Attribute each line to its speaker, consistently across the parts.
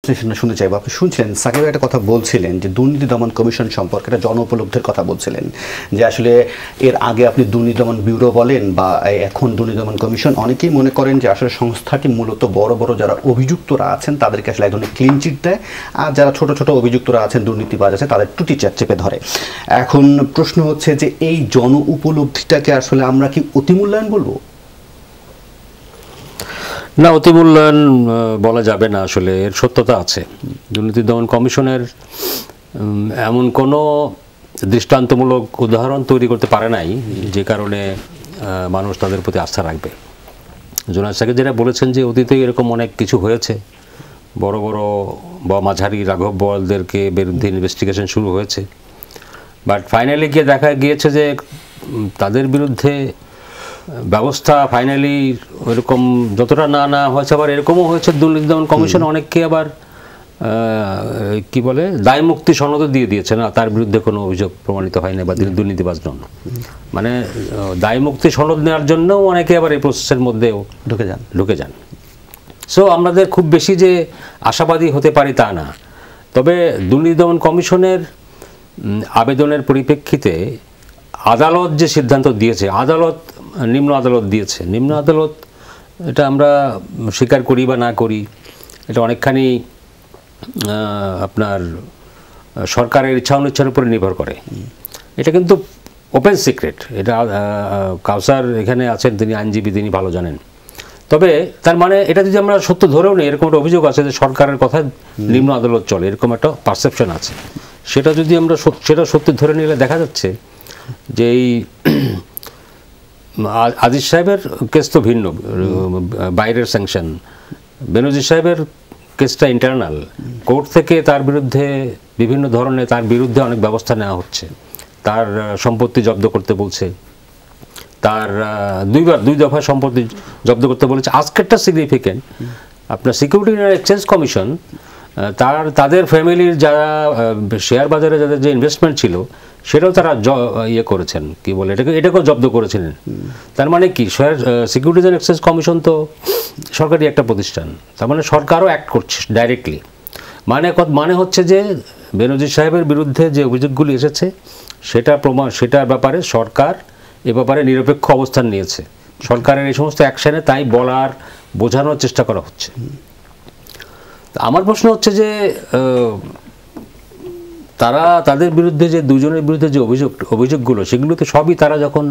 Speaker 1: বিশ্লেষণ শুনতে চাইবো। আপনি শুনছিলেন সাকিব একটা কথা বলছিলেন যে দুর্নীতি দমন কমিশন সম্পর্কে একটা জন উপলব্ধির কথা বলছিলেন, যে আসলে এর আগে আপনি দুর্নীতি দমন ব্যুরো বলেন বা এখন দুর্নীতি দমন কমিশন, অনেকেই মনে করেন যে আসলে সংস্থাটি মূলত বড় বড় যারা অভিযুক্তরা আছেন তাদেরকে আসলে এক ধরনের ক্লিন চিট দেয়, আর যারা ছোট ছোট অভিযুক্তরা আছেন, দুর্নীতিবাজ আছে, তাদের টুটি চেপে ধরে। এখন প্রশ্ন হচ্ছে যে এই জন উপলব্ধিটাকে আসলে আমরা কি অতিমূল্যায়ন বলবো?
Speaker 2: না, অতিমূল্যায়ন বলা যাবে না। আসলে এর সত্যতা আছে। দুর্নীতি দমন কমিশনের এমন কোনো দৃষ্টান্তমূলক উদাহরণ তৈরি করতে পারে নাই যে কারণে মানুষ তাদের প্রতি আস্থা রাখবে। জোনায়েদ সাকিব যেটা বলেছেন যে অতীতে এরকম অনেক কিছু হয়েছে, বড় বড় বা মাঝারি রাঘব বোয়ালদেরকে বিরুদ্ধে ইনভেস্টিগেশন শুরু হয়েছে, বাট ফাইনালি গিয়ে দেখা গিয়েছে যে তাদের বিরুদ্ধে ব্যবস্থা ফাইনালি ওইরকম যতটা না হয়েছে, আবার এরকমও হয়েছে দুর্নীতি দমন কমিশন অনেককে আবার কি বলে দায়মুক্তি সনদ দিয়ে দিয়েছে, না তার বিরুদ্ধে কোনো অভিযোগ প্রমাণিত হয়নি বা তিনি দুর্নীতিবাজ নন। মানে দায়মুক্তি সনদ নেওয়ার জন্যও অনেকে আবার এই প্রসেসের মধ্যেও ঢুকে যান। সো আমাদের খুব বেশি যে আশাবাদী হতে পারি তা না। তবে দুর্নীতি দমন কমিশনের আবেদনের পরিপ্রেক্ষিতে আদালত যে সিদ্ধান্ত দিয়েছে, নিম্ন আদালত দিয়েছে, নিম্ন আদালত এটা আমরা স্বীকার করি বা না করি, এটা অনেকখানি আপনার সরকারের ইচ্ছা অনিচ্ছার উপরে নির্ভর করে। এটা কিন্তু ওপেন সিক্রেট। এটা কাউসার এখানে আছেন, তিনি আইনজীবী, তিনি ভালো জানেন। তবে তার মানে এটা যদি আমরা সত্য ধরেও নিই, এরকম একটা অভিযোগ আছে যে সরকারের কথা নিম্ন আদালত চলে, এরকম একটা পারসেপশন আছে। সেটা যদি আমরা সত্যি ধরে নিলে দেখা যাচ্ছে যে এই আজিজ সাহেবের কেস তো ভিন্ন, বাইরের স্যাংশন। বেনজির সাহেবের কেসটা ইন্টারনাল। কোর্ট থেকে তার বিরুদ্ধে বিভিন্ন ধরনের তার বিরুদ্ধে অনেক ব্যবস্থা নেওয়া হচ্ছে। তার সম্পত্তি জব্দ করতে বলছে, তার দুই দফা সম্পত্তি জব্দ করতে বলেছে। আজকেরটা সিগনিফিকেন্ট, আপনার সিকিউরিটি অ্যান্ড এক্সচেঞ্জ কমিশন তাদের ফ্যামিলির যারা শেয়ার বাজারে যাদের যে ইনভেস্টমেন্ট ছিল সেটাও তারা ইয়ে করেছেন, কি বলে এটাকেও জব্দ করেছিলেন। তার মানে কি, সিকিউরিটিজ অ্যান্ড এক্সচেঞ্জ কমিশন তো সরকারি একটা প্রতিষ্ঠান, তার মানে সরকারও অ্যাক্ট করছে ডাইরেক্টলি। মানে হচ্ছে যে বেনজির সাহেবের বিরুদ্ধে যে অভিযোগগুলি এসেছে সেটার ব্যাপারে সরকার এ ব্যাপারে নিরপেক্ষ অবস্থান নিয়েছে। সরকারের এই সমস্ত অ্যাকশনে তাই বোঝানোর চেষ্টা করা হচ্ছে। আমার প্রশ্ন হচ্ছে যে তাদের বিরুদ্ধে যে দুজনের বিরুদ্ধে যে অভিযোগগুলো, সেগুলো তো সবই তারা যখন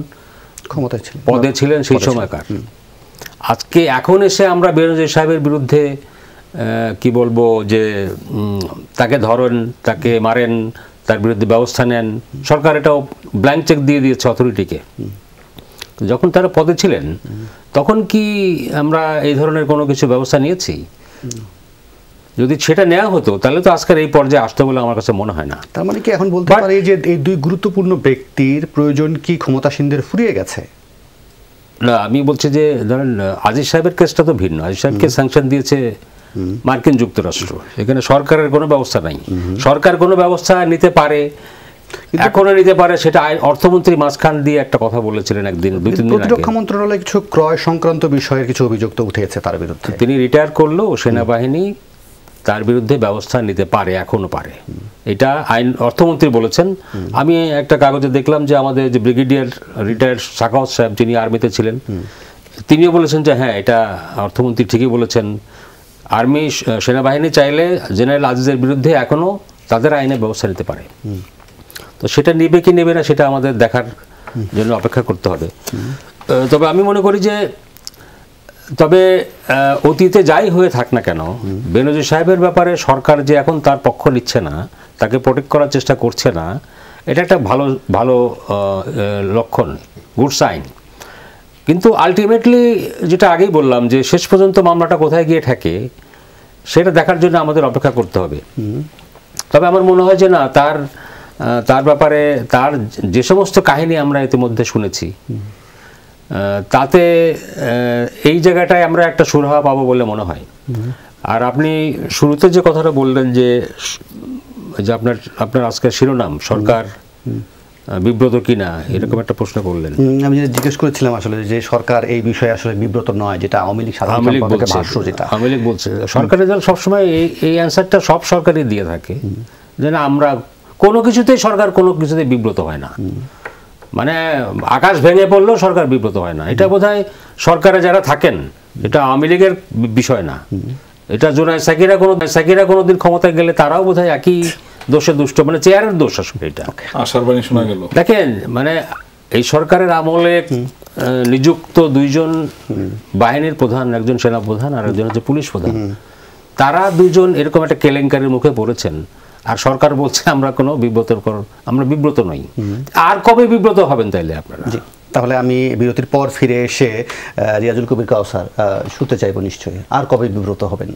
Speaker 1: ক্ষমতায়
Speaker 2: পদে ছিলেন সেই সময়কার। আজকে এখন এসে আমরা বেনজির সাহেবের বিরুদ্ধে কি বলবো যে তাকে ধরেন, তাকে মারেন, তার বিরুদ্ধে ব্যবস্থা নেন, সরকার এটাও ব্ল্যাঙ্ক চেক দিয়ে দিয়েছে অথরিটিকে। যখন তারা পদে ছিলেন তখন কি আমরা এই ধরনের কোনো কিছু ব্যবস্থা নিয়েছি? যদি সেটা নেওয়া হতো তাহলে তো আজকের এই পর্যায়ে আসতো বলে আমার কাছে মনে হয় না।
Speaker 1: তার মানে কি এখন বলতে পারি যে এই দুই গুরুত্বপূর্ণ ব্যক্তির প্রয়োজন কি ক্ষমতাসীনদের ফুরিয়ে গেছে?
Speaker 2: না, আমি বলছি যে ধরেন আজিজ সাহেবের কেসটা তো ভিন্ন। আজিজ সাহেবকে স্যাংশন দিয়েছে মার্কিন যুক্তরাষ্ট্র, এখানে সরকারের কোনো ব্যবস্থা নাই। সরকার কোনো ব্যবস্থা নিতে পারে, এখনো নিতে পারে, সেটা অর্থমন্ত্রী মাঝখান দিয়ে একটা কথা বলেছিলেন একদিন, 2-3 দিন আগে।
Speaker 1: প্রতিরক্ষা মন্ত্রণালয়ে কিছু ক্রয় সংক্রান্ত বিষয়ের কিছু অভিযোগ তো উঠেছে তার বিরুদ্ধে।
Speaker 2: তিনি রিটায়ার করলেও সেনাবাহিনী তার বিরুদ্ধে ব্যবস্থা নিতে পারে, এখনো পারে, এটা অর্থমন্ত্রী বলেছেন। আমি একটা কাগজে দেখলাম যে আমাদের যে ব্রিগেডিয়ার রিটায়ার্ড সাখাওয়াত সাহেব, যিনি আর্মিতে ছিলেন, তিনিও বলেছেন যে হ্যাঁ, এটা অর্থমন্ত্রী ঠিকই বলেছেন। আর্মি সেনাবাহিনী চাইলে জেনারেল আজিজের বিরুদ্ধে এখনো তাদের আইনে ব্যবস্থা নিতে পারে। তো সেটা নেবে কি নেবে না সেটা আমাদের দেখার জন্য অপেক্ষা করতে হবে। তবে আমি মনে করি যে অতীতে যাই হয়ে থাক না কেন, বেনজির সাহেবের ব্যাপারে সরকার যে এখন তার পক্ষ নিচ্ছে না, তাকে প্রোটেক্ট করার চেষ্টা করছে না, এটা একটা ভালো লক্ষণ, গুড সাইন। কিন্তু আলটিমেটলি যেটা আগেই বললাম যে শেষ পর্যন্ত মামলাটা কোথায় গিয়ে ঠেকে সেটা দেখার জন্য আমাদের অপেক্ষা করতে হবে। তবে আমার মনে হয় যে না, তার ব্যাপারে তার যে সমস্ত কাহিনী আমরা ইতিমধ্যে শুনেছি, তাতে এই জায়গাটায় আমরা একটা সুরাহা পাবো বলে মনে হয়। আর আপনি শুরুতে যে কথাটা বললেন যে আপনার আজকের শিরোনাম, সরকার বিব্রত কিনা এরকম একটা প্রশ্ন করলেন।
Speaker 1: আমি যেটা জিজ্ঞেস করেছিলাম আসলে যে সরকার এই বিষয়ে আসলে বিব্রত নয়, যেটা আওয়ামী লীগ সাধারণ সম্পাদকের ভাষ্য, যেটা
Speaker 2: আওয়ামী লীগ বলছে সরকারের দল সবসময় এই অ্যান্সারটা সব সরকারই দিয়ে থাকে যে না আমরা কোনো কিছুতেই সরকার কোনো কিছুতেই বিব্রত হয় না, মানে আকাশ ভেঙে পড়লেও সরকার বিব্রত হয় না। এটা বোধহয় সরকারে যারা থাকেন, এটা আওয়ামী লীগের বিষয় না, এটা জোনায়েদ সাকিরা কোনোদিন ক্ষমতায় গেলে তারাও বোধহয় একই দোষে দুষ্ট, মানে চেয়ারের দোষ আসলে এটা।
Speaker 3: আশার বাণী শোনা গেল।
Speaker 2: দেখেন মানে এই সরকারের আমলে নিযুক্ত দুইজন বাহিনীর প্রধান, একজন সেনা প্রধান আর একজন হচ্ছে পুলিশ প্রধান, তারা দুজন এরকম একটা কেলেঙ্কারির মুখে পড়েছেন, আর সরকার বলছে আমরা কোনো আমরা বিব্রত নই। আর কবে বিব্রত হবেন তাইলে আপনারা?
Speaker 1: তাহলে আমি বিরতির পর ফিরে এসে রিয়াজুল কবির কাউসার শুনতে চাইবো নিশ্চয়ই, আর কবে বিব্রত হবেন?